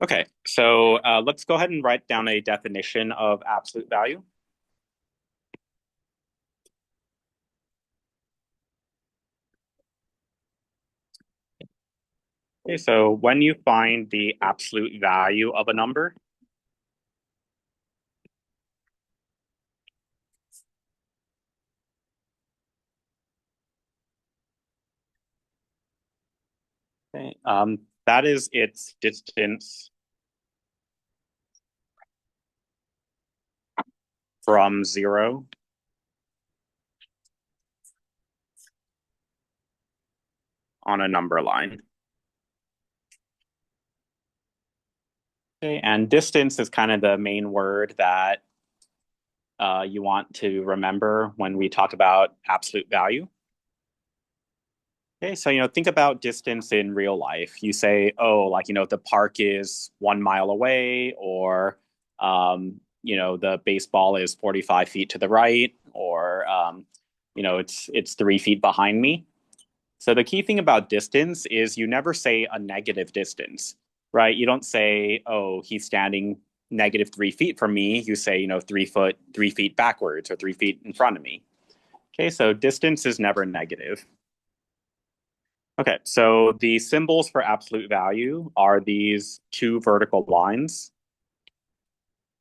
Okay, so let's go ahead and write down a definition of absolute value. Okay, so when you find the absolute value of a number, okay, that is its distance from zero on a number line. Okay, and distance is kind of the main word that you want to remember when we talk about absolute value. Okay, so think about distance in real life. You say, oh, like the park is 1 mile away, or the baseball is 45 feet to the right, or it's 3 feet behind me. So the key thing about distance is you never say a negative distance, right? You don't say, oh, he's standing -3 feet from me. You say, 3 foot, 3 feet backwards, or 3 feet in front of me. Okay, so distance is never negative. Okay, so the symbols for absolute value are these two vertical lines.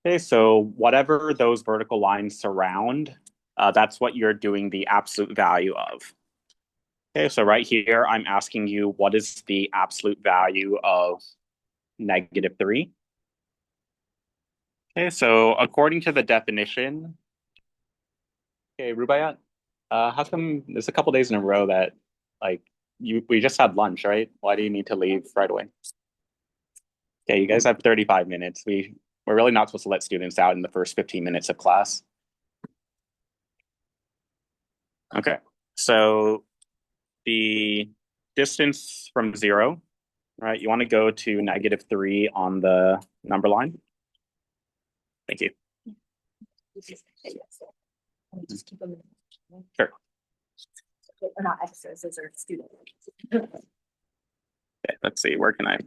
Okay, so whatever those vertical lines surround, that's what you're doing the absolute value of. Okay, so right here, I'm asking you what is the absolute value of -3? Okay, so according to the definition, okay, Rubaiyat, how come there's a couple days in a row that like we just had lunch, right? Why do you need to leave right away? Okay, you guys have 35 minutes. We're really not supposed to let students out in the first 15 minutes of class. Okay. So the distance from zero, right? You want to go to -3 on the number line. Thank you. Sure. Or not extras, those are students. Okay, let's see. Where can I?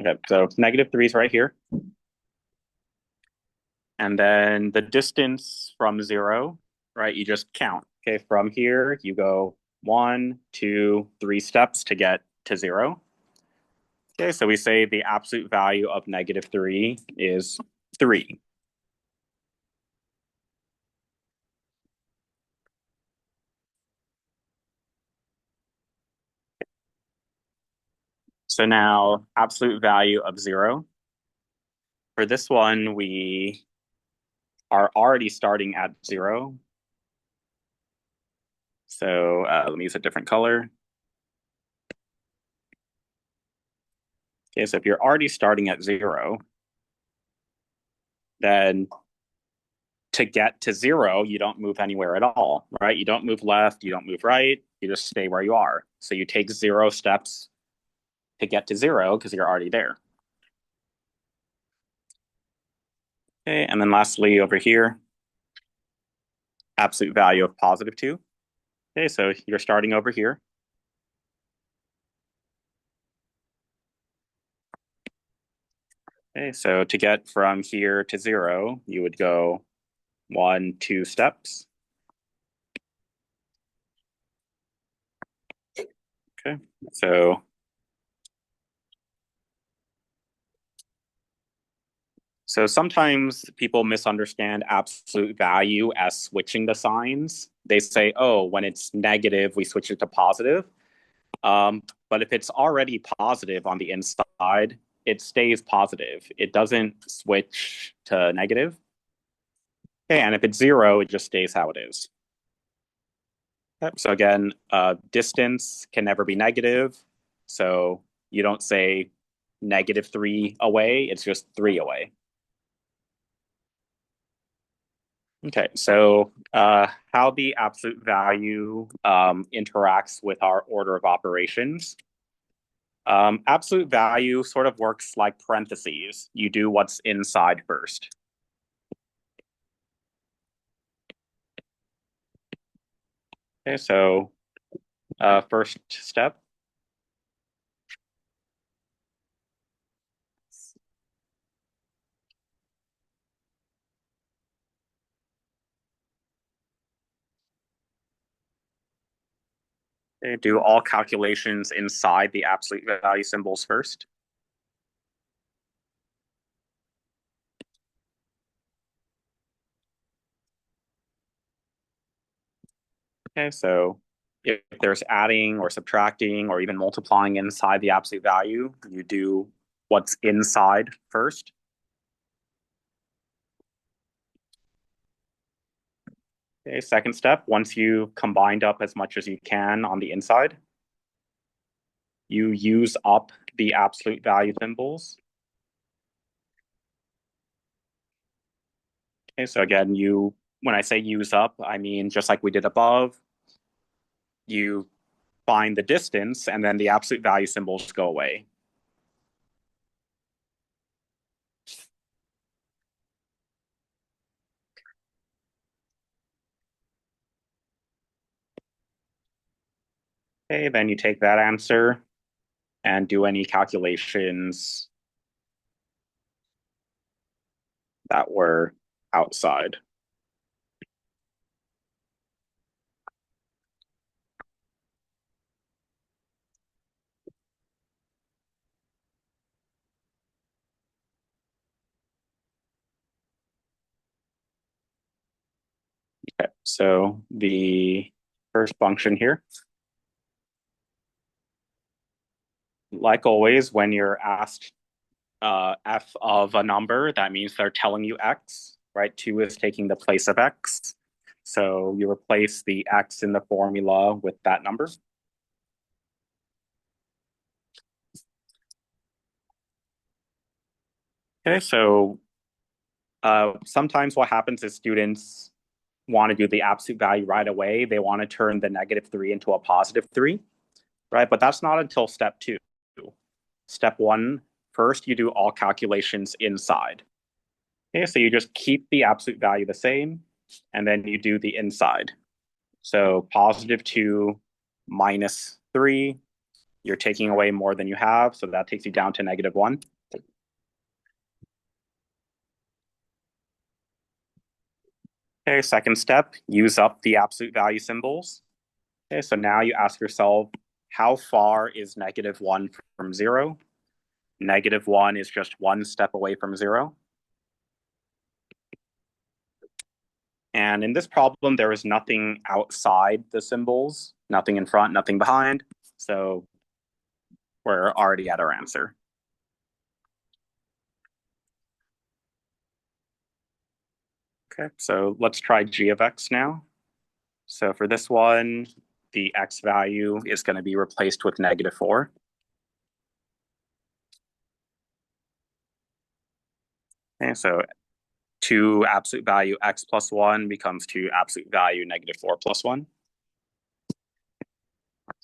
Okay, so -3 is right here. And then the distance from zero, right? You just count. Okay, from here, you go 1, 2, 3 steps to get to zero. Okay, so we say the absolute value of -3 is 3. So now absolute value of 0. For this one, we are already starting at 0. So let me use a different color. Okay, so if you're already starting at 0, then to get to 0, you don't move anywhere at all, right? You don't move left, you don't move right, you just stay where you are. So you take 0 steps to get to 0 because you're already there. Okay, and then lastly over here, absolute value of +2. Okay, so you're starting over here. Okay, so to get from here to 0, you would go 1, 2 steps. Okay, so sometimes people misunderstand absolute value as switching the signs. They say, oh, when it's negative, we switch it to positive. But if it's already positive on the inside, it stays positive. It doesn't switch to negative. Okay, and if it's 0, it just stays how it is. Yep. So again, distance can never be negative. So you don't say -3 away, it's just 3 away. Okay, so how the absolute value interacts with our order of operations. Absolute value sort of works like parentheses. You do what's inside first. Okay, so first step. Okay, do all calculations inside the absolute value symbols first. Okay, so if there's adding or subtracting or even multiplying inside the absolute value, you do what's inside first. Okay, second step, once you combined up as much as you can on the inside, you use up the absolute value symbols. Okay, so again, when I say use up, I mean just like we did above, you find the distance and then the absolute value symbols go away. Okay, then you take that answer and do any calculations that were outside. Okay, so the first function here, like always, when you're asked f of a number, that means they're telling you x, right? 2 is taking the place of x. So you replace the x in the formula with that number. Okay, so sometimes what happens is students want to do the absolute value right away. They want to turn the -3 into a +3, right? But that's not until step 2. Step 1, first you do all calculations inside. Okay, so you just keep the absolute value the same, and then you do the inside. So +2 minus 3, you're taking away more than you have, so that takes you down to -1. Okay, second step, use up the absolute value symbols. Okay, so now you ask yourself, how far is -1 from 0? -1 is just one step away from 0. And in this problem, there is nothing outside the symbols, nothing in front, nothing behind. So we're already at our answer. Okay, so let's try g of x now. So for this one, the x value is going to be replaced with -4. Okay, so 2 absolute value x plus 1 becomes 2 absolute value -4 plus 1.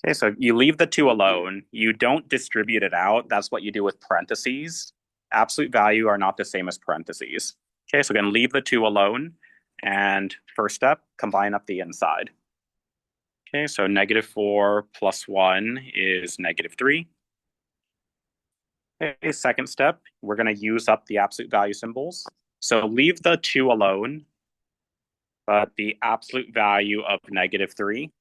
Okay, so you leave the 2 alone. You don't distribute it out. That's what you do with parentheses. Absolute value are not the same as parentheses. Okay, so again, leave the 2 alone. And first step, combine up the inside. Okay, so -4 plus 1 is -3. Okay, second step, we're going to use up the absolute value symbols. So leave the 2 alone, but the absolute value of -3,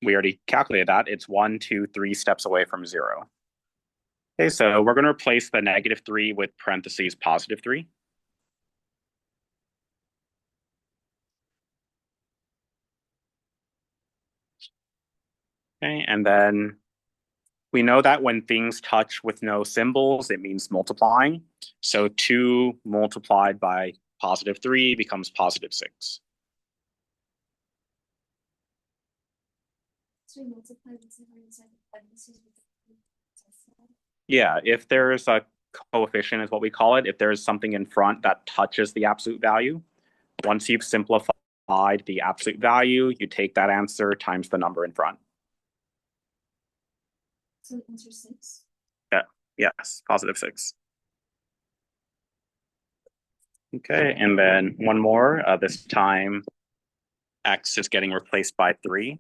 we already calculated that. It's 1, 2, 3 steps away from 0. Okay, so we're going to replace the -3 with parentheses +3. Okay, and then we know that when things touch with no symbols, it means multiplying. So 2 multiplied by +3 becomes +6. So we multiply this number inside the parentheses with Yeah, if there's a coefficient is what we call it, if there's something in front that touches the absolute value, once you've simplified the absolute value, you take that answer times the number in front. So answer 6. Yeah, yes, +6. Okay, and then one more. This time, x is getting replaced by 3.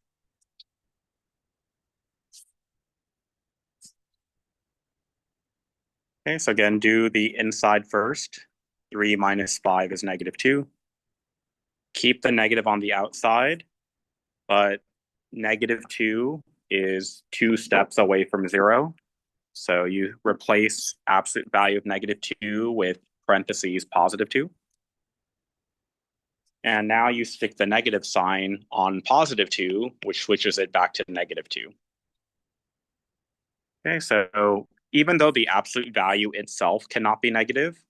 Okay, so again, do the inside first. 3 minus 5 is -2. Keep the negative on the outside, but -2 is 2 steps away from 0. So you replace absolute value of -2 with parentheses +2. And now you stick the negative sign on +2, which switches it back to -2. Okay, so even though the absolute value itself cannot be negative,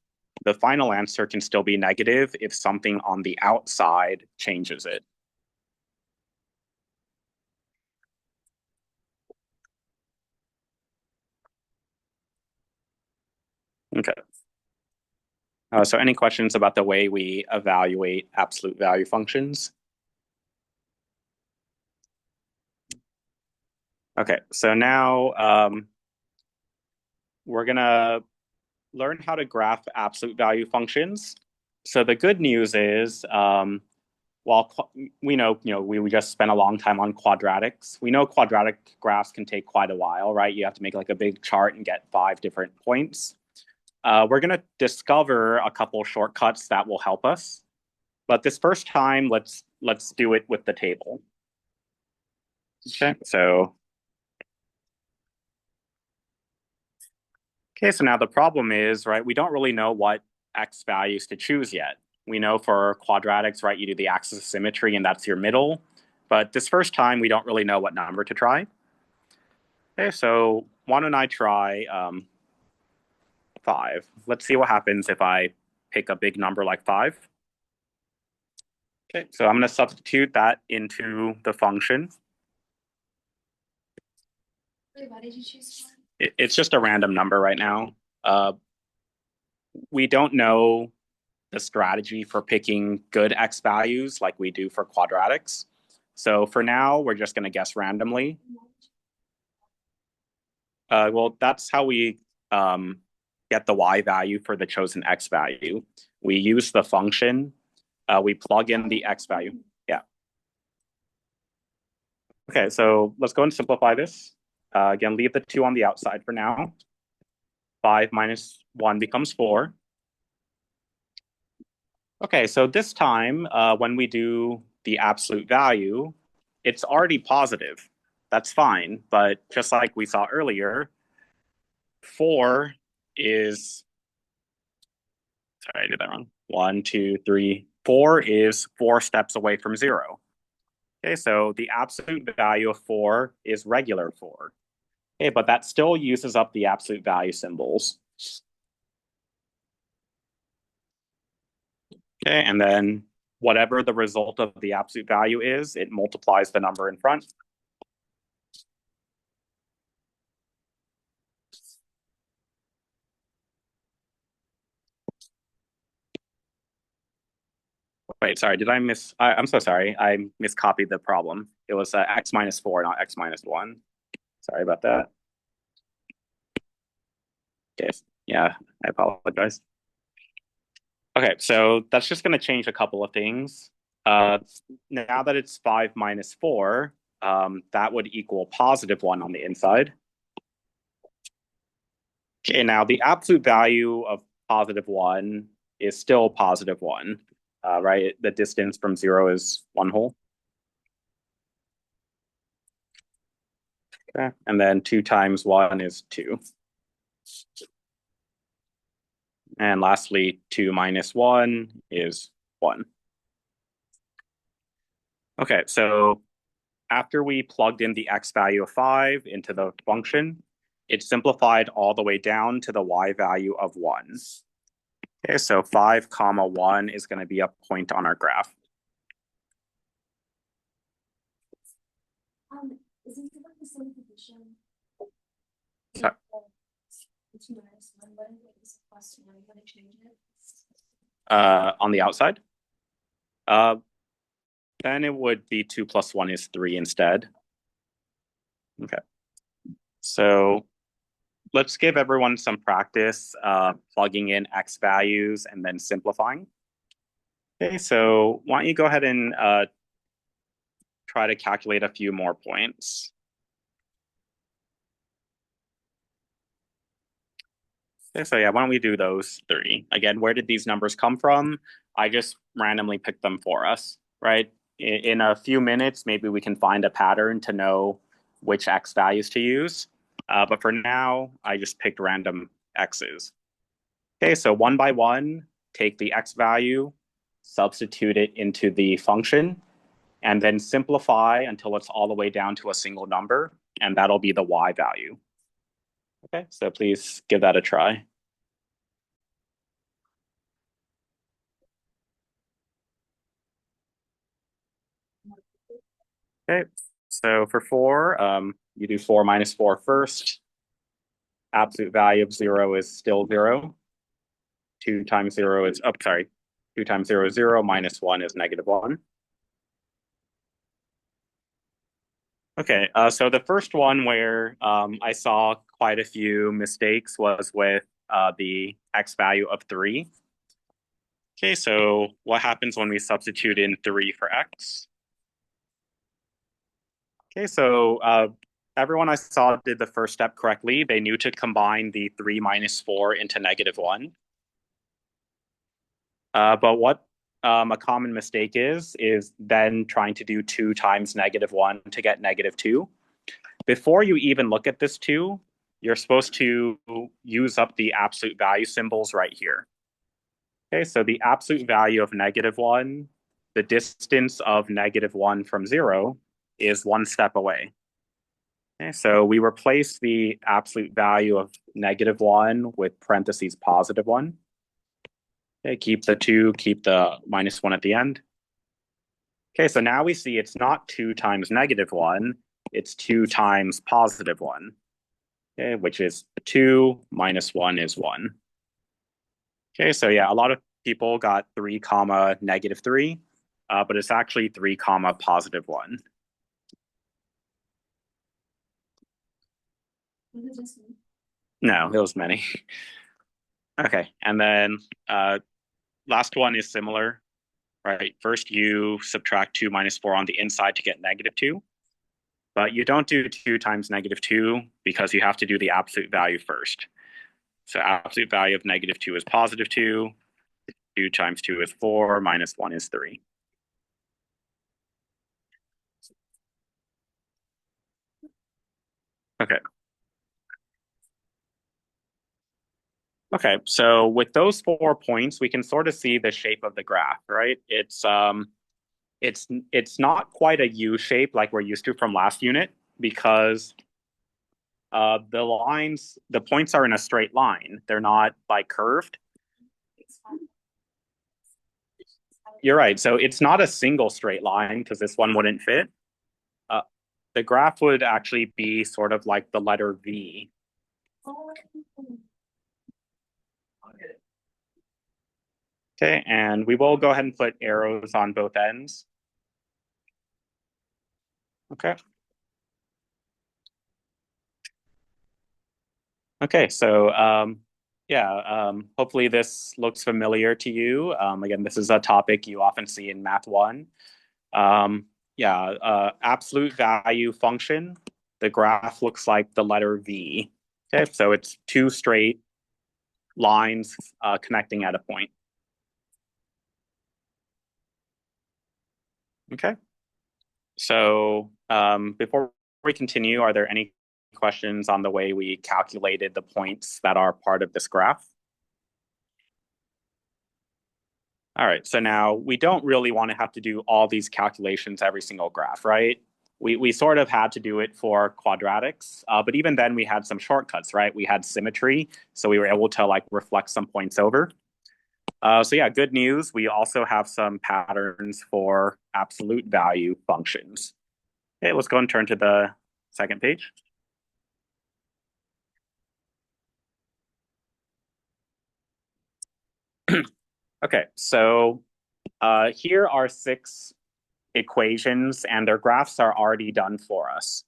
the final answer can still be negative if something on the outside changes it. Okay. So any questions about the way we evaluate absolute value functions? Okay, so now we're going to learn how to graph absolute value functions. So the good news is, while we know, we just spent a long time on quadratics. We know quadratic graphs can take quite a while, right? You have to make like a big chart and get 5 different points. We're going to discover a couple shortcuts that will help us. But this first time, let's do it with the table. Okay, so now the problem is, right, we don't really know what x values to choose yet. We know for quadratics, right, you do the axis of symmetry and that's your middle. But this first time, we don't really know what number to try. Okay, so why don't I try 5? Let's see what happens if I pick a big number like 5. Okay, so I'm going to substitute that into the function. Wait, why did you choose 5? It's just a random number right now. We don't know the strategy for picking good x values like we do for quadratics. So for now, we're just going to guess randomly. Well, that's how we get the y value for the chosen x value. We use the function. We plug in the x value. Yeah. Okay, so let's go and simplify this. Again, leave the 2 on the outside for now. 5 minus 1 becomes 4. Okay, so this time, when we do the absolute value, it's already positive. That's fine, but just like we saw earlier, 4 is, sorry, I did that wrong. 1, 2, 3, 4 is 4 steps away from 0. Okay, so the absolute value of 4 is regular 4. Okay, but that still uses up the absolute value symbols. Okay, and then whatever the result of the absolute value is, it multiplies the number in front. Wait, sorry, did I miss? I'm so sorry. I miscopied the problem. It was x minus 4, not x minus 1. Sorry about that. Okay, yeah, I apologize. Okay, so that's just going to change a couple of things. Now that it's 5 minus 4, that would equal +1 on the inside. Okay, now the absolute value of +1 is still +1, right? The distance from 0 is 1 whole. Okay, and then 2 times 1 is 2. And lastly, 2 minus 1 is 1. Okay, so after we plugged in the x value of 5 into the function, it simplified all the way down to the y value of 1. Okay, so 5 comma 1 is going to be a point on our graph. Isn't it like the same condition? Sorry. The 2 minus 1, what if it was a +1? You want to change it? On the outside? Then it would be 2 plus 1 is 3 instead. Okay. So let's give everyone some practice plugging in x values and then simplifying. Okay, so why don't you go ahead and try to calculate a few more points. Okay, so yeah, why don't we do those 3? Again, where did these numbers come from? I just randomly picked them for us, right? in a few minutes, maybe we can find a pattern to know which x values to use. But for now, I just picked random x's. Okay, so one by one, take the x value, substitute it into the function, and then simplify until it's all the way down to a single number, and that'll be the y value. Okay, so please give that a try. Okay, so for 4, you do 4 minus 4 first. Absolute value of 0 is still 0. 2 times 0 is, oh, sorry, 2 times 0 is 0, minus 1 is negative 1. Okay, so the first one where I saw quite a few mistakes was with the x value of 3. Okay, so what happens when we substitute in 3 for x? Okay, so everyone I saw did the first step correctly. They knew to combine the 3 minus 4 into negative 1. But what a common mistake is then trying to do 2 times negative 1 to get negative 2. Before you even look at this 2, you're supposed to use up the absolute value symbols right here. Okay, so the absolute value of negative 1, the distance of negative 1 from 0 is 1 step away. Okay, so we replace the absolute value of negative 1 with parentheses positive 1. Okay, keep the 2, keep the minus 1 at the end. Okay, so now we see it's not 2 times negative 1, it's 2 times positive 1, okay, which is 2 minus 1 is 1. Okay, so yeah, a lot of people got 3 comma negative 3, but it's actually 3 comma positive 1. No, there was many. Okay, and then last one is similar, right? First, you subtract 2 minus 4 on the inside to get negative 2. But you don't do 2 times negative 2 because you have to do the absolute value first. So absolute value of negative 2 is positive 2. 2 times 2 is 4, minus 1 is 3. Okay. Okay, so with those 4 points, we can sort of see the shape of the graph, right? It's not quite a U shape like we're used to from last unit because the points are in a straight line. They're not like curved. You're right. So it's not a single straight line because this one wouldn't fit. Uh, the graph would actually be sort of like the letter V. Okay, and we will go ahead and put arrows on both ends. Okay. Okay, so yeah, hopefully this looks familiar to you. Again, this is a topic you often see in Math 1. Yeah, absolute value function. The graph looks like the letter V. Okay, so it's 2 straight lines connecting at a point. Okay, so before we continue, are there any questions on the way we calculated the points that are part of this graph? All right, so now we don't really want to have to do all these calculations every single graph, right? We sort of had to do it for quadratics, but even then we had some shortcuts, right? We had symmetry, so we were able to like reflect some points over. So yeah, good news. We also have some patterns for absolute value functions. Okay, let's go and turn to the second page. Okay, so here are 6 equations and their graphs are already done for us.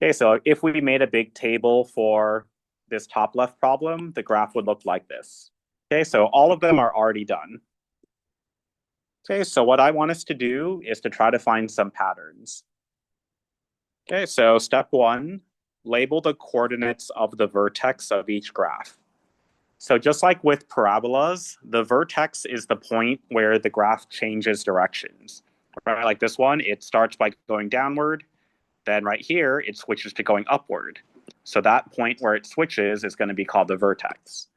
Okay, so if we made a big table for this top left problem, the graph would look like this. Okay, so all of them are already done. Okay, so what I want us to do is to try to find some patterns. Okay, so step 1, label the coordinates of the vertex of each graph. So just like with parabolas, the vertex is the point where the graph changes directions. right? Like this one, it starts by going downward. Then right here, it switches to going upward. So that point where it switches is going to be called the vertex.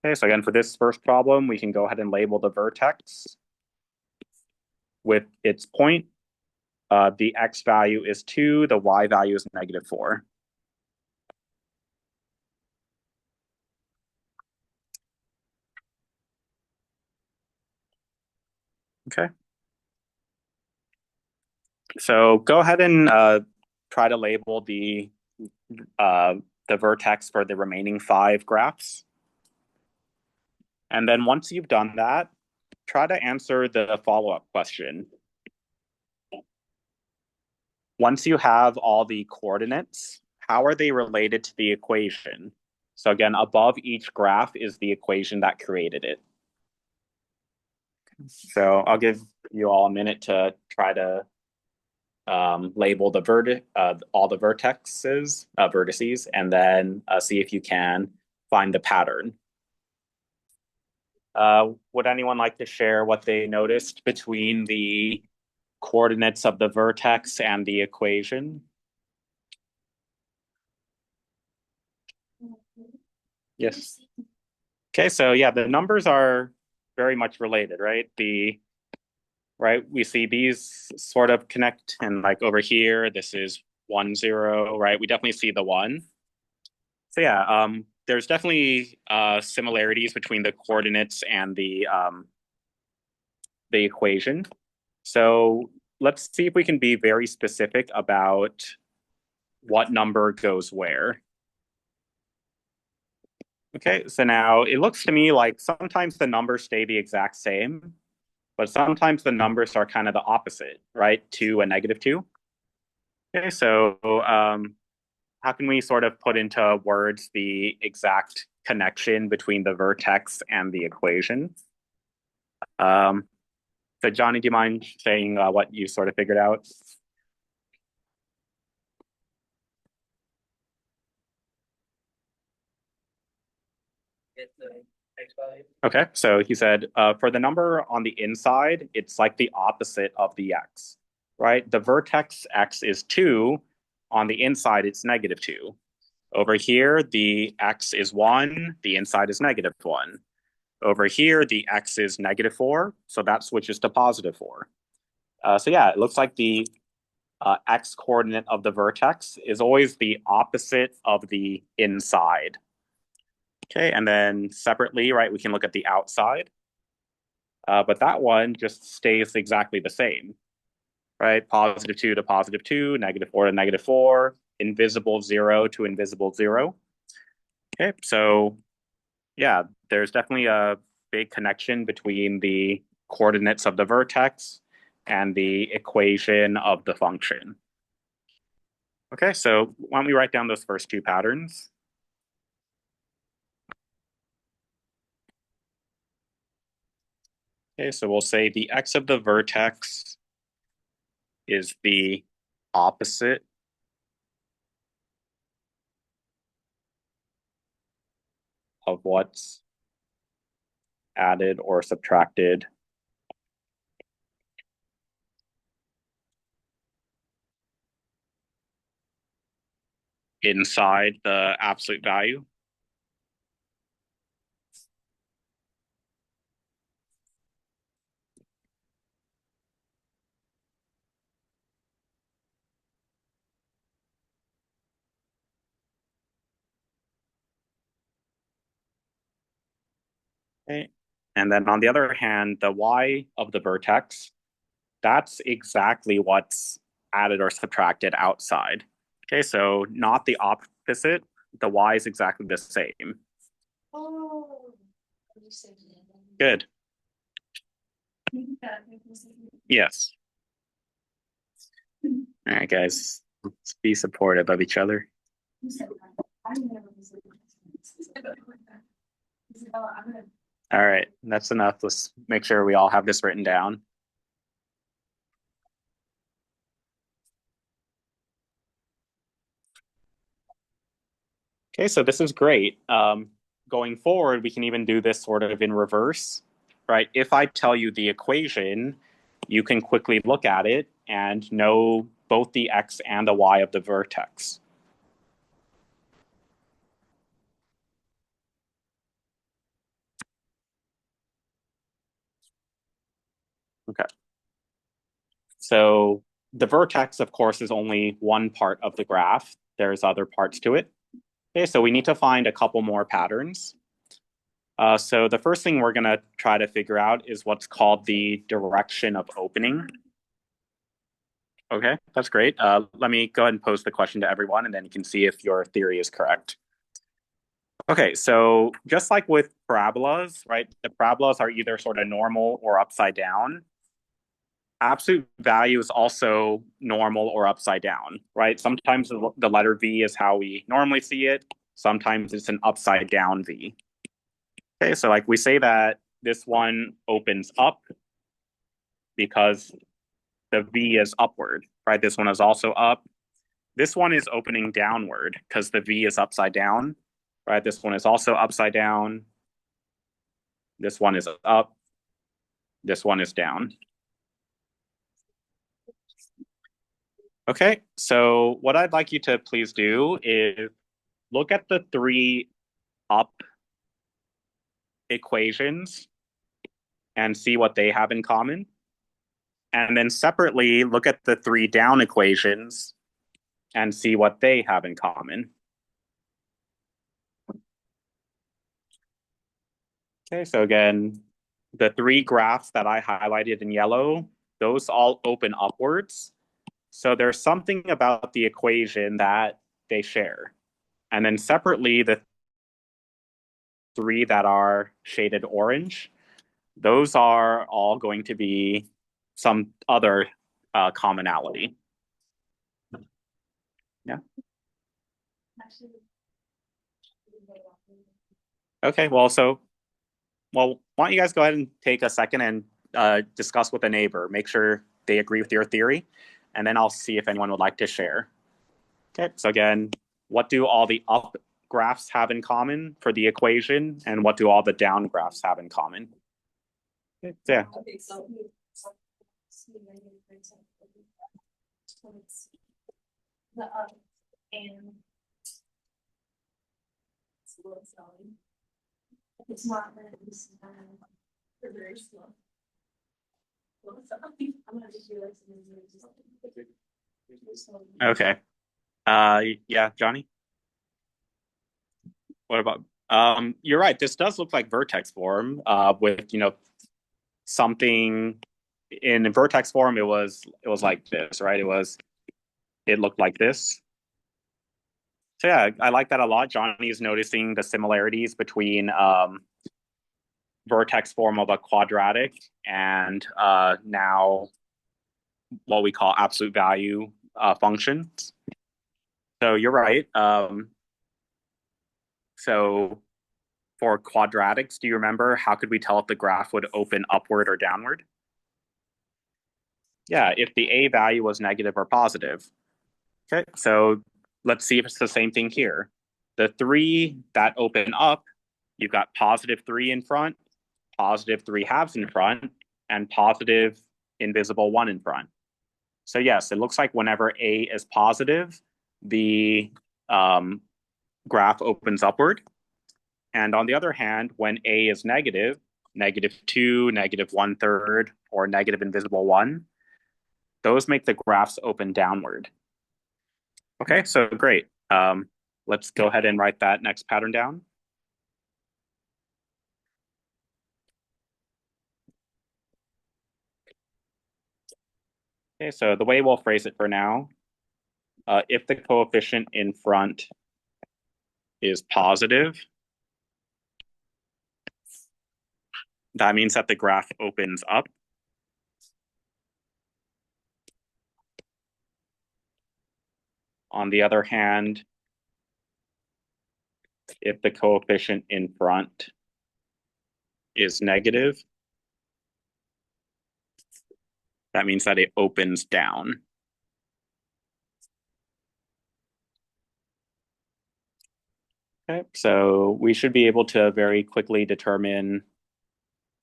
Okay, so again, for this first problem, we can go ahead and label the vertex with its point. The x value is 2, the y value is -4. Okay. So go ahead and try to label the vertex for the remaining 5 graphs. And then once you've done that, try to answer the follow-up question. Once you have all the coordinates, how are they related to the equation? So again, above each graph is the equation that created it. So I'll give you all a minute to try to label the all the vertices, and then see if you can find the pattern. Would anyone like to share what they noticed between the coordinates of the vertex and the equation? Yes. Okay, so yeah, the numbers are very much related, right? We see these sort of connect, and like over here, this is 1, 0, right? We definitely see the 1. So yeah, there's definitely similarities between the coordinates and the equation. So let's see if we can be very specific about what number goes where. Okay, so now it looks to me like sometimes the numbers stay the exact same, but sometimes the numbers are kind of the opposite, right? 2 and -2. Okay, so how can we sort of put into words the exact connection between the vertex and the equation? Um, so Johnny, do you mind saying what you sort of figured out? Okay, so he said for the number on the inside, it's like the opposite of the x, right? The vertex x is 2. On the inside, it's -2. Over here, the x is 1. The inside is -1. Over here, the x is -4. So that switches to +4. So yeah, it looks like the x coordinate of the vertex is always the opposite of the inside. Okay, and then separately, right, we can look at the outside. But that one just stays exactly the same, right? +2 to +2, -4 to -4, invisible 0 to invisible 0. Okay, so yeah, there's definitely a big connection between the coordinates of the vertex and the equation of the function. Okay, so why don't we write down those first 2 patterns? Okay, so we'll say the x of the vertex is the opposite of what's added or subtracted inside the absolute value. Okay. And then on the other hand, the y of the vertex, that's exactly what's added or subtracted outside. Okay, so not the opposite. The y is exactly the same. Oh. Good. Yes. All right, guys. Let's be supportive of each other. All right, that's enough. Let's make sure we all have this written down. Okay, so this is great. Going forward, we can even do this sort of in reverse, right? If I tell you the equation you can quickly look at it and know both the x and the y of the vertex. Okay. So the vertex, of course, is only one part of the graph. There's other parts to it. Okay, so we need to find a couple more patterns. So the first thing we're going to try to figure out is what's called the direction of opening. Okay, that's great. Let me go ahead and pose the question to everyone, and then you can see if your theory is correct. Okay, so just like with parabolas, right? The parabolas are either sort of normal or upside down. Absolute value is also normal or upside down, right? Sometimes the letter V is how we normally see it. Sometimes it's an upside down V. Okay, so like we say that this one opens up because the V is upward, right? This one is also up. This one is opening downward because the V is upside down, right? This one is also upside down. This one is up. This one is down. Okay, so what I'd like you to please do is look at the three up equations and see what they have in common. And then separately, look at the three down equations and see what they have in common. Okay, so again, the three graphs that I highlighted in yellow, those all open upwards. So there's something about the equation that they share. And then separately, the three that are shaded orange, those are all going to be some other commonality. Yeah. Okay, well, why don't you guys go ahead and take a second and discuss with a neighbor, make sure they agree with your theory, and then I'll see if anyone would like to share. Okay, so again, what do all the up graphs have in common for the equation, and what do all the down graphs have in common? Okay, yeah. Okay, so the up and it's not very slow. Okay. Yeah, Johnny. What about? You're right. This does look like vertex form. With something in vertex form, it was like this, right? It looked like this. So yeah, I like that a lot. Johnny is noticing the similarities between vertex form of a quadratic and now what we call absolute value functions. So you're right. So for quadratics, do you remember how could we tell if the graph would open upward or downward? Yeah, if the a value was negative or positive. Okay, so let's see if it's the same thing here. The three that open up, you've got positive 3 in front, positive 3 halves in front, and positive invisible 1 in front. So yes, it looks like whenever a is positive, the graph opens upward. And on the other hand, when a is negative, -2, -1/3, or negative invisible 1, those make the graphs open downward. Okay, so great. Let's go ahead and write that next pattern down. Okay, so the way we'll phrase it for now, if the coefficient in front is positive, that means that the graph opens up. On the other hand, if the coefficient in front is negative, that means that it opens down. Okay, so we should be able to very quickly determine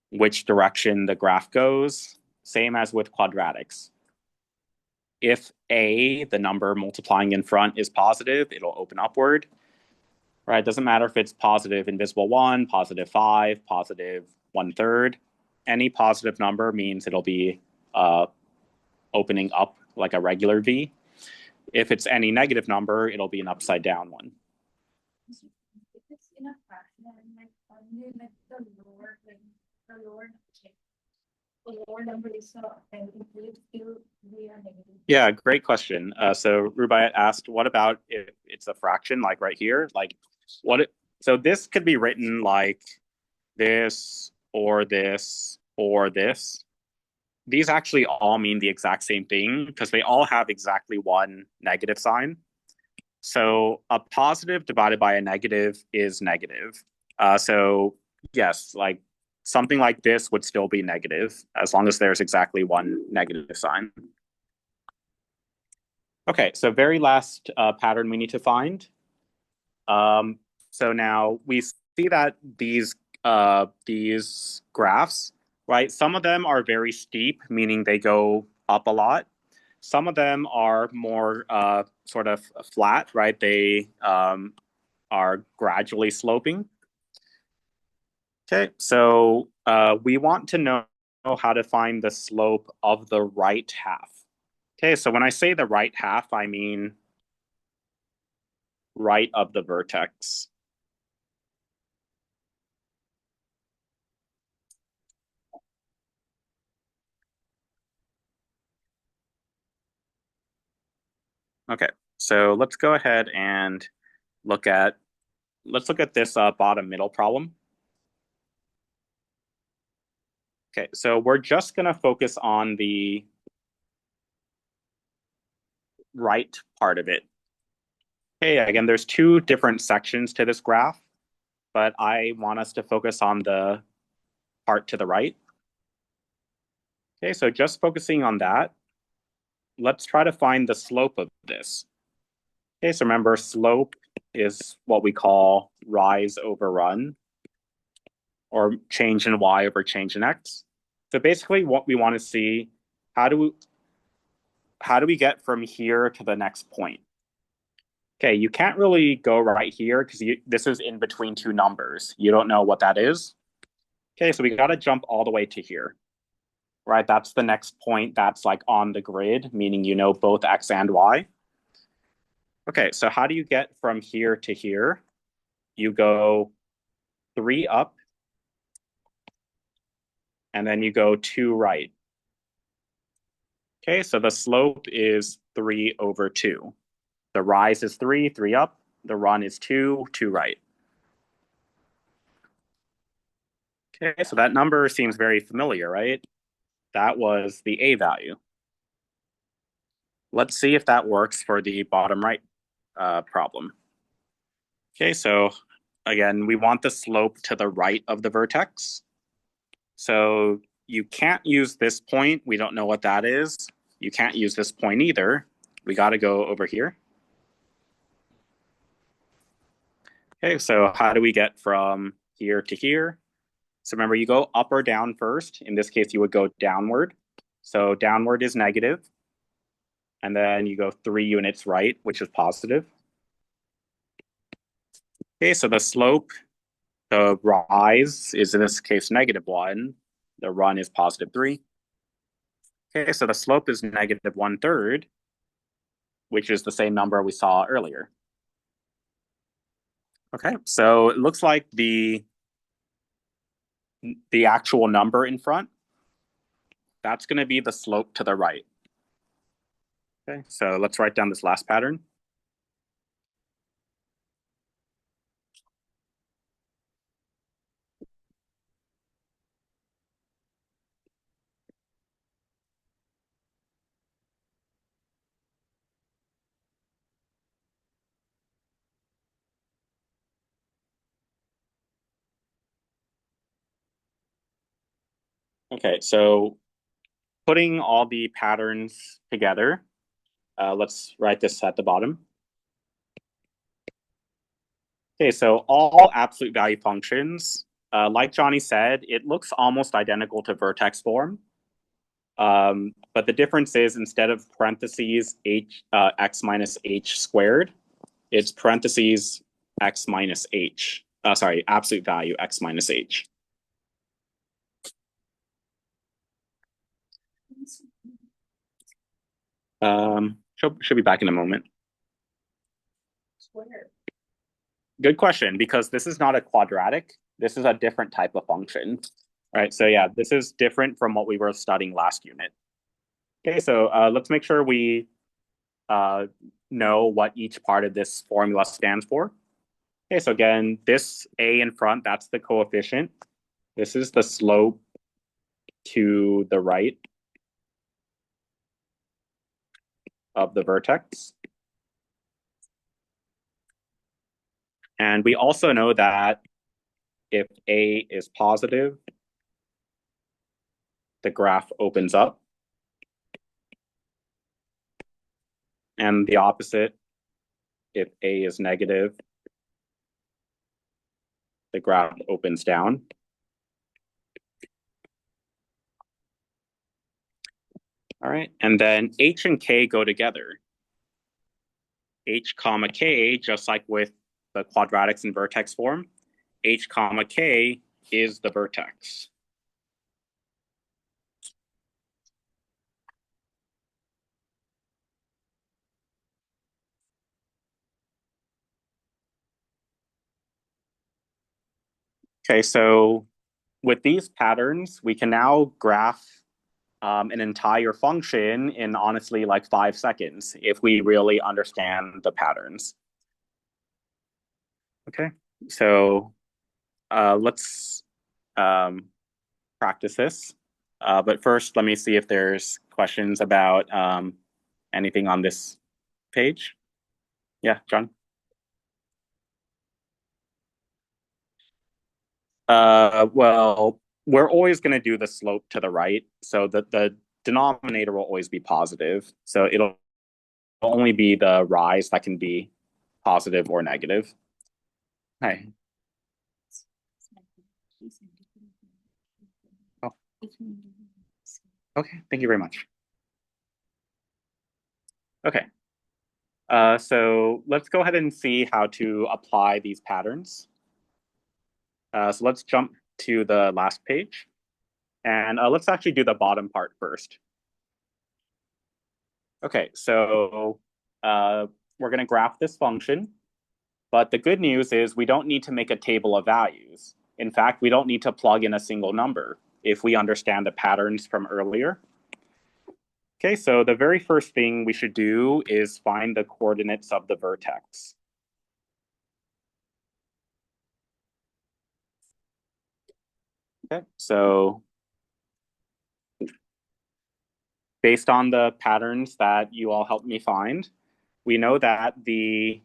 which direction the graph goes same as with quadratics. If A, the number multiplying in front, is positive, it'll open upward. Right? It doesn't matter if it's positive invisible 1, positive 5, positive 1/3. Any positive number means it'll be opening up like a regular V. If it's any negative number, it'll be an upside down one. If it's in a fraction, like only like the lower, okay, the lower number is and it will still be a negative. Yeah, great question. So Rubaiyat asked, what about if it's a fraction, like right here? Like so this could be written like this or this or this. These actually all mean the exact same thing because they all have exactly one negative sign. So a positive divided by a negative is negative. So yes, like something like this would still be negative as long as there's exactly one negative sign. Okay, so very last pattern we need to find. So now we see that these graphs, right? Some of them are very steep, meaning they go up a lot. Some of them are more sort of flat, right? They are gradually sloping. Okay, so we want to know how to find the slope of the right half. Okay, so when I say the right half, I mean right of the vertex. Okay, so let's go ahead and look at this bottom middle problem. Okay, so we're just going to focus on the right part of it. Okay, again, there's two different sections to this graph, but I want us to focus on the part to the right. Okay, so just focusing on that, let's try to find the slope of this. Okay, so remember, slope is what we call rise over run, or change in y over change in x. So basically what we want to see, how do we get from here to the next point? Okay, you can't really go right here because this is in between two numbers. You don't know what that is. Okay, so we got to jump all the way to here, right? That's the next point that's like on the grid, meaning you know both x and y. Okay, so how do you get from here to here? You go 3 up, and then you go 2 right. Okay, so the slope is 3 over 2. The rise is 3, 3 up. The run is 2, 2 right. Okay, so that number seems very familiar, right? That was the A value. Let's see if that works for the bottom right problem. Okay, so again, we want the slope to the right of the vertex. So you can't use this point. We don't know what that is. You can't use this point either. We got to go over here. Okay, so how do we get from here to here? So remember, you go up or down first. In this case, you would go downward. So downward is negative. And then you go 3 units right, which is positive. Okay, so the slope, the rise is in this case -1. The run is +3. Okay, so the slope is -1/3, which is the same number we saw earlier. Okay, so it looks like the actual number in front, that's going to be the slope to the right. Okay, so let's write down this last pattern. Okay, so putting all the patterns together, let's write this at the bottom. Okay, so all absolute value functions, like Johnny said, it looks almost identical to vertex form. But the difference is instead of parentheses x minus h squared, it's parentheses x minus h. Sorry, absolute value x minus h. Should be back in a moment. Square. Good question, because this is not a quadratic. This is a different type of function, right? So yeah, this is different from what we were studying last unit. Okay, so let's make sure we know what each part of this formula stands for. Okay, so again, this a in front, that's the coefficient. This is the slope to the right of the vertex. And we also know that if a is positive, the graph opens up. And the opposite, if a is negative, the graph opens down. All right, and then h and k go together. H comma k, just like with the quadratics in vertex form, h comma k is the vertex. Okay, so with these patterns, we can now graph an entire function in honestly like 5 seconds if we really understand the patterns. Okay, so let's practice this. But first, let me see if there's questions about anything on this page. Yeah, John? Well, we're always going to do the slope to the right. So the denominator will always be positive. So it'll only be the rise that can be positive or negative. Hi. Oh, okay. Thank you very much. Okay. So let's go ahead and see how to apply these patterns. So let's jump to the last page. And let's actually do the bottom part first. Okay, so we're going to graph this function. But the good news is we don't need to make a table of values. In fact, we don't need to plug in a single number if we understand the patterns from earlier. Okay, so the very first thing we should do is find the coordinates of the vertex. Okay, so based on the patterns that you all helped me find, we know that the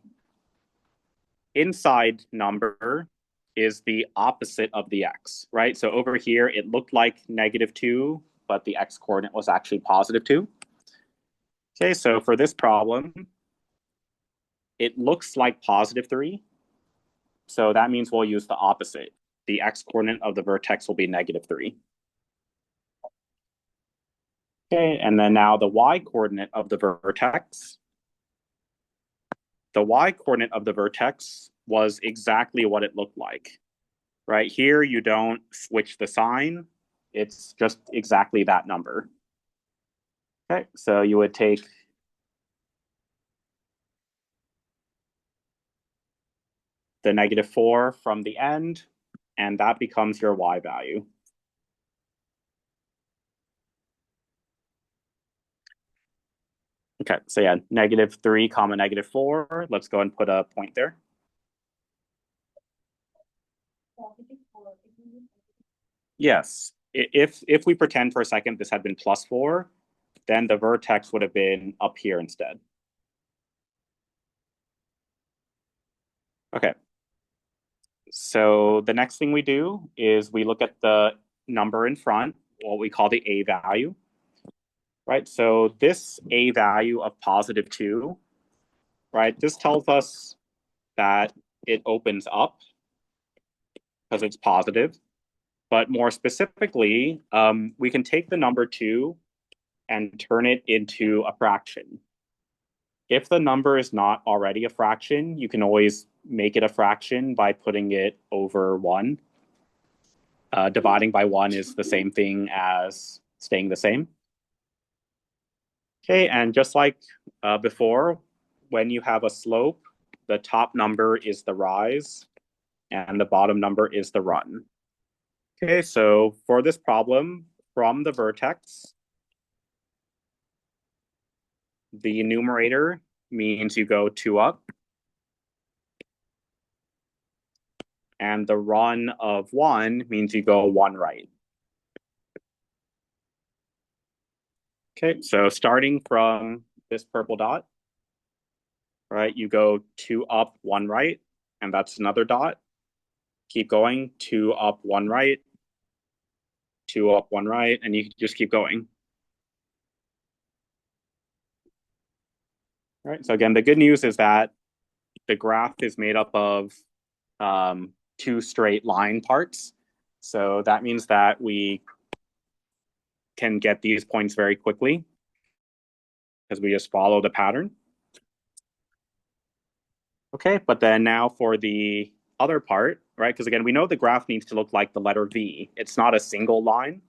inside number is the opposite of the x, right? So over here, it looked like -2, but the x coordinate was actually +2. Okay, so for this problem, it looks like +3. So that means we'll use the opposite. The x coordinate of the vertex will be -3. Okay, and then now the y coordinate of the vertex. The y coordinate of the vertex was exactly what it looked like. Right here, you don't switch the sign. It's just exactly that number. Okay, so you would take the -4 from the end, and that becomes your y value. Okay, so yeah, -3 comma -4. Let's go and put a point there. Yes, if we pretend for a second this had been +4, then the vertex would have been up here instead. Okay. So the next thing we do is we look at the number in front, what we call the a value, right? So this a value of +2, right? This tells us that it opens up because it's positive. But more specifically, we can take the number 2 and turn it into a fraction. If the number is not already a fraction, you can always make it a fraction by putting it over 1. Dividing by 1 is the same thing as staying the same. Okay, and just like before, when you have a slope, the top number is the rise, and the bottom number is the run. Okay, so for this problem, from the vertex, the numerator means you go 2 up, and the run of 1 means you go 1 right. Okay, so starting from this purple dot, right, you go 2 up, 1 right, and that's another dot. Keep going, 2 up, 1 right, 2 up, 1 right, and you just keep going. All right, so again, the good news is that the graph is made up of 2 straight line parts. So that means that we can get these points very quickly because we just follow the pattern. Okay, but then now for the other part, right? Because again, we know the graph needs to look like the letter V. It's not a single line.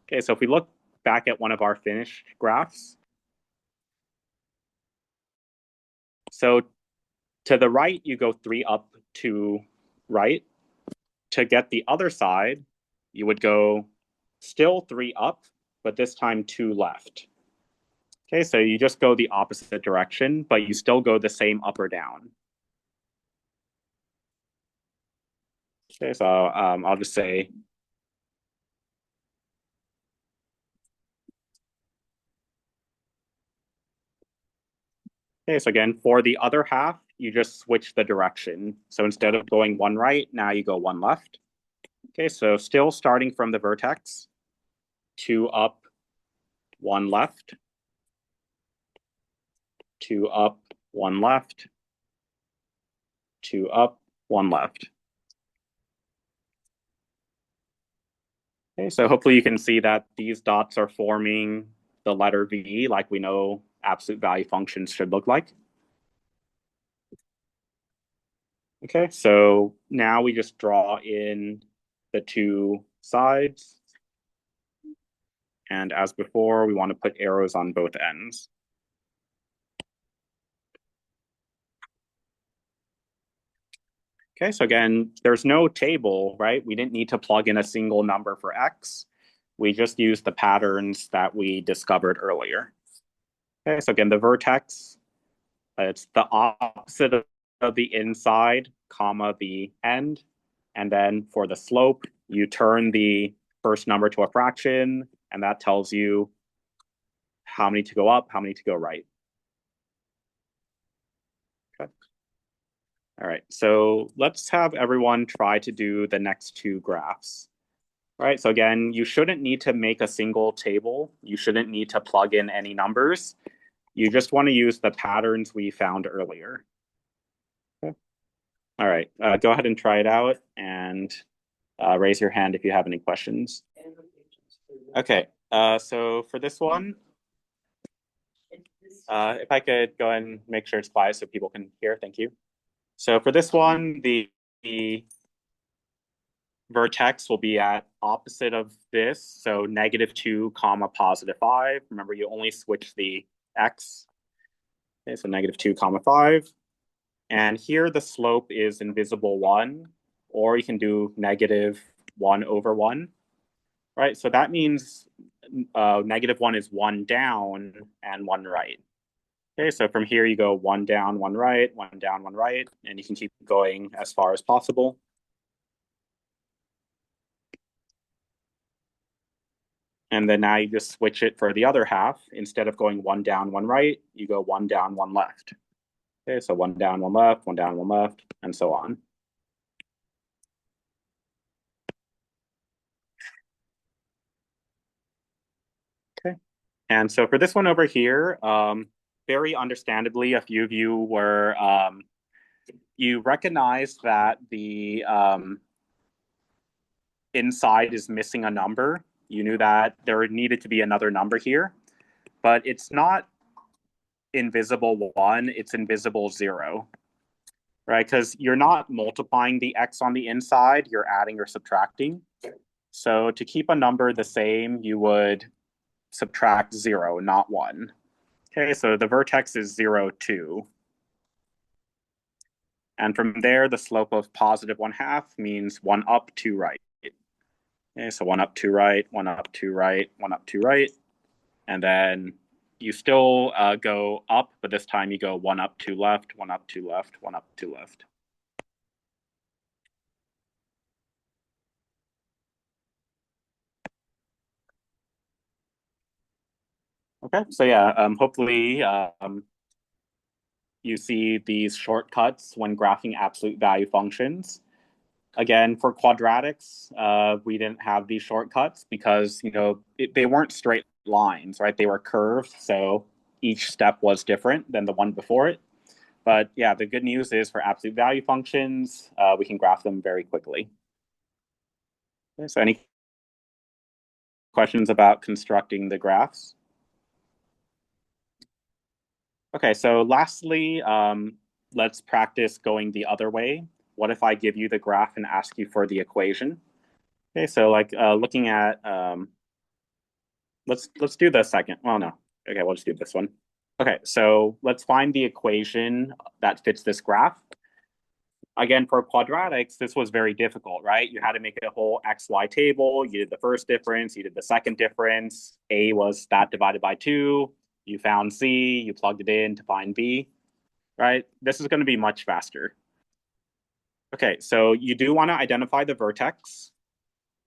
Okay, so if we look back at one of our finished graphs, so to the right, you go 3 up, 2 right. To get the other side, you would go still 3 up, but this time 2 left. Okay, so you just go the opposite direction, but you still go the same up or down. Okay, so I'll just say okay, so again, for the other half, you just switch the direction. So instead of going 1 right, now you go 1 left. Okay, so still starting from the vertex, 2 up, 1 left, 2 up, 1 left, 2 up, 1 left. Okay, so hopefully you can see that these dots are forming the letter V like we know absolute value functions should look like. Okay, so now we just draw in the 2 sides. And as before, we want to put arrows on both ends. Okay, so again, there's no table, right? We didn't need to plug in a single number for X. We just used the patterns that we discovered earlier. Okay, so again, the vertex, it's the opposite of the inside, comma, the end. And then for the slope, you turn the first number to a fraction, and that tells you how many to go up, how many to go right. Okay. All right, so let's have everyone try to do the next 2 graphs. All right, so again, you shouldn't need to make a single table. You shouldn't need to plug in any numbers. You just want to use the patterns we found earlier. Okay. All right, go ahead and try it out and raise your hand if you have any questions. Okay, so for this one, if I could go and make sure it's quiet so people can hear, thank you. So for this one, the vertex will be at opposite of this, so -2, comma, +5. Remember, you only switch the x. Okay, so -2, comma, 5. And here the slope is invisible 1, or you can do -1 over 1. Right, so that means -1 is 1 down and 1 right. Okay, so from here you go 1 down, 1 right, 1 down, 1 right, and you can keep going as far as possible. And then now you just switch it for the other half. Instead of going 1 down, 1 right, you go 1 down, 1 left. Okay, so 1 down, 1 left, 1 down, 1 left, and so on. Okay, and so for this one over here, very understandably, a few of you were, you recognized that the inside is missing a number. You knew that there needed to be another number here. but it's not invisible 1, it's invisible 0, right? Because you're not multiplying the x on the inside, you're adding or subtracting. So to keep a number the same, you would subtract 0, not 1. Okay, so the vertex is 0, 2. And from there, the slope of positive 1/2 means 1 up, 2 right. Okay, so 1 up, 2 right, 1 up, 2 right, 1 up, 2 right. And then you still go up, but this time you go 1 up, 2 left, 1 up, 2 left, 1 up, 2 left. Okay, so yeah, hopefully you see these shortcuts when graphing absolute value functions. Again, for quadratics, we didn't have these shortcuts because they weren't straight lines, right? They were curved, so each step was different than the one before it. But yeah, the good news is for absolute value functions, we can graph them very quickly. Okay, so any questions about constructing the graphs? Okay, so lastly, let's practice going the other way. What if I give you the graph and ask you for the equation? Okay, so like looking at, let's do the second. Well, no. Okay, we'll just do this one. Okay, so let's find the equation that fits this graph. Again, for quadratics, this was very difficult, right? You had to make a whole XY table. You did the first difference, you did the second difference. A was that divided by 2. You found C, you plugged it in to find B, right? This is going to be much faster. Okay, so you do want to identify the vertex.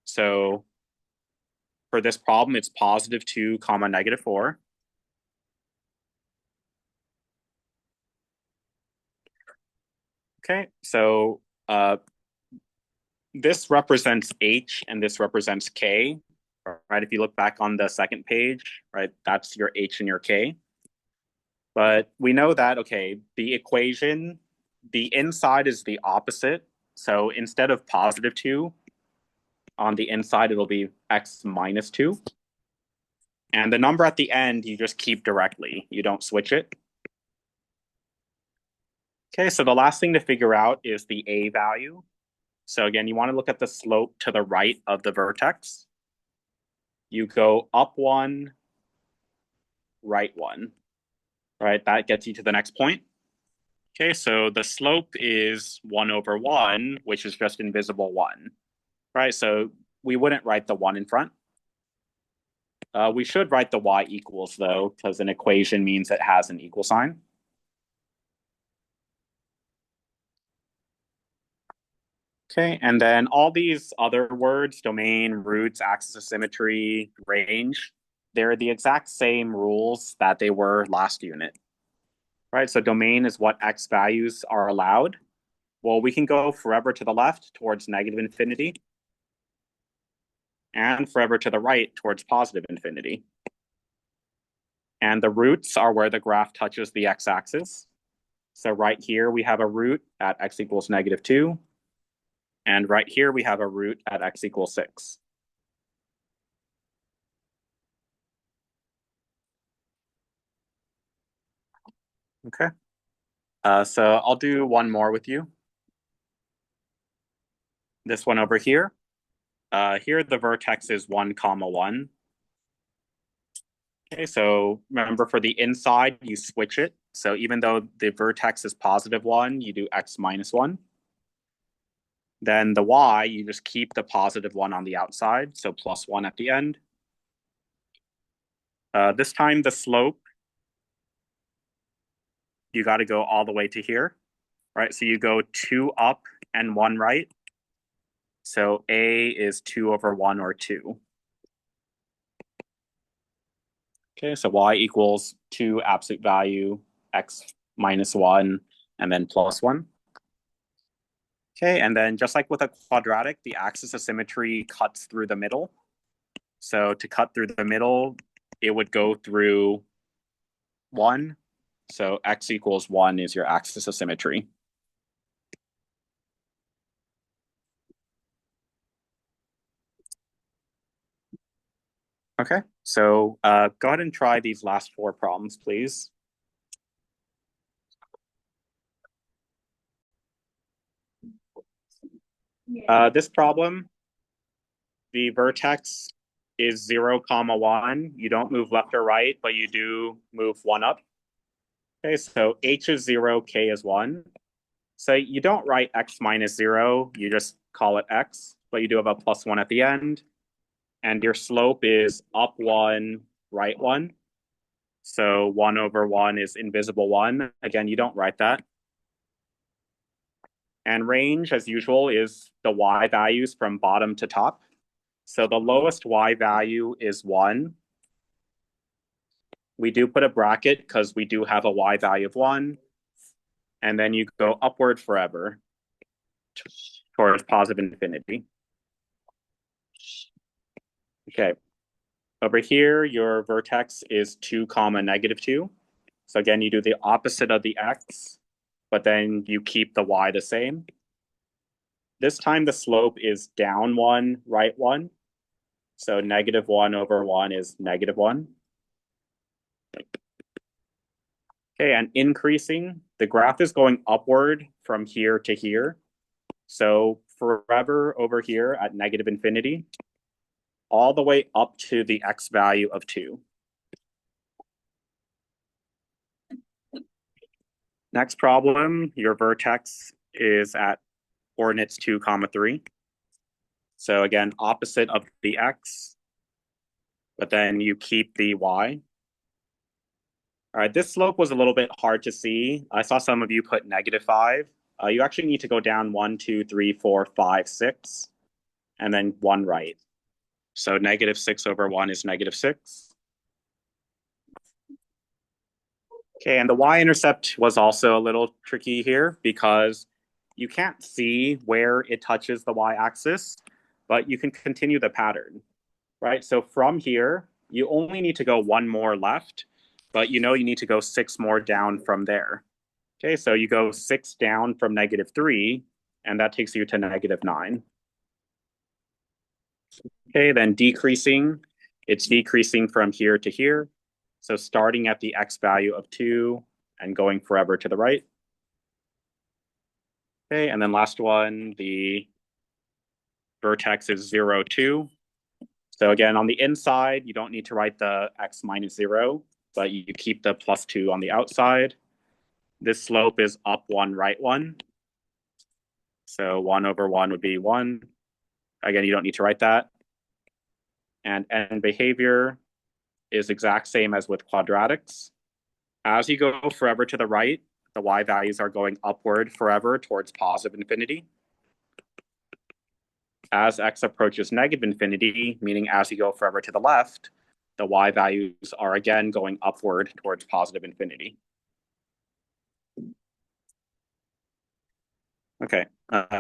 So for this problem, it's positive 2, comma, negative 4. Okay, so this represents H and this represents K, right? If you look back on the second page, right, that's your H and your K. But we know that, okay, the equation, the inside is the opposite. So instead of positive 2, on the inside, it'll be x minus 2. And the number at the end, you just keep directly. You don't switch it. Okay, so the last thing to figure out is the A value. So again, you want to look at the slope to the right of the vertex. You go up 1, right 1, right? That gets you to the next point. Okay, so the slope is 1/1, which is just invisible 1, right? So we wouldn't write the 1 in front. We should write the y equals, though, because an equation means it has an equal sign. Okay, and then all these other words, domain, roots, axis of symmetry, range, they're the exact same rules that they were last unit, right? So domain is what x values are allowed. Well, we can go forever to the left towards negative infinity and forever to the right towards positive infinity. And the roots are where the graph touches the x-axis. So right here, we have a root at x equals negative 2. And right here, we have a root at x equals 6. Okay. So I'll do one more with you. This one over here. Here, the vertex is 1, comma 1. Okay, so remember for the inside, you switch it. So even though the vertex is positive 1, you do x minus 1. Then the y, you just keep the positive 1 on the outside, so plus 1 at the end. This time, the slope, you got to go all the way to here, right? So you go 2 up and 1 right. So A is 2/1 or 2. Okay, so y equals 2 absolute value, x minus 1, and then plus 1. Okay, and then just like with a quadratic, the axis of symmetry cuts through the middle. So to cut through the middle, it would go through 1. So x equals 1 is your axis of symmetry. Okay. So go ahead and try these last four problems, please. This problem, the vertex is 0, 1. You don't move left or right, but you do move 1 up. Okay, so h is 0, k is 1. So you don't write x minus 0, you just call it x, but you do have a plus 1 at the end. And your slope is up 1, right 1. So 1 over 1 is invisible 1. Again, you don't write that. And range, as usual, is the y values from bottom to top. So the lowest y value is 1. We do put a bracket because we do have a y value of 1. And then you go upward forever towards positive infinity. Okay. Over here, your vertex is 2, negative 2. So again, you do the opposite of the x, but then you keep the y the same. This time the slope is down 1, right 1. So negative 1 over 1 is negative 1. Okay, and increasing, the graph is going upward from here to here. So forever over here at negative infinity, all the way up to the x value of 2. Next problem, your vertex is at coordinates 2, 3. So again, opposite of the x, but then you keep the y. All right, this slope was a little bit hard to see. I saw some of you put negative 5. You actually need to go down 1, 2, 3, 4, 5, 6, and then 1 right. So negative 6 over 1 is negative 6. Okay, and the y-intercept was also a little tricky here because you can't see where it touches the y-axis, but you can continue the pattern, right? So from here, you only need to go 1 more left, but you know you need to go 6 more down from there. Okay, so you go 6 down from negative 3, and that takes you to negative 9. Okay, then decreasing, it's decreasing from here to here. So starting at the x value of 2 and going forever to the right. Okay, and then last one, the vertex is 0, 2. So again, on the inside, you don't need to write the x minus 0, but you keep the plus 2 on the outside. This slope is up 1, right 1. So 1 over 1 would be 1. Again, you don't need to write that. And end behavior is exact same as with quadratics. As you go forever to the right, the y values are going upward forever towards positive infinity. As x approaches negative infinity, meaning as you go forever to the left, the y values are again going upward towards positive infinity. Okay,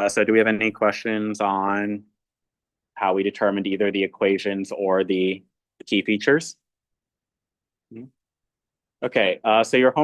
so do we have any questions on how we determined either the equations or the key features? Okay, so your homework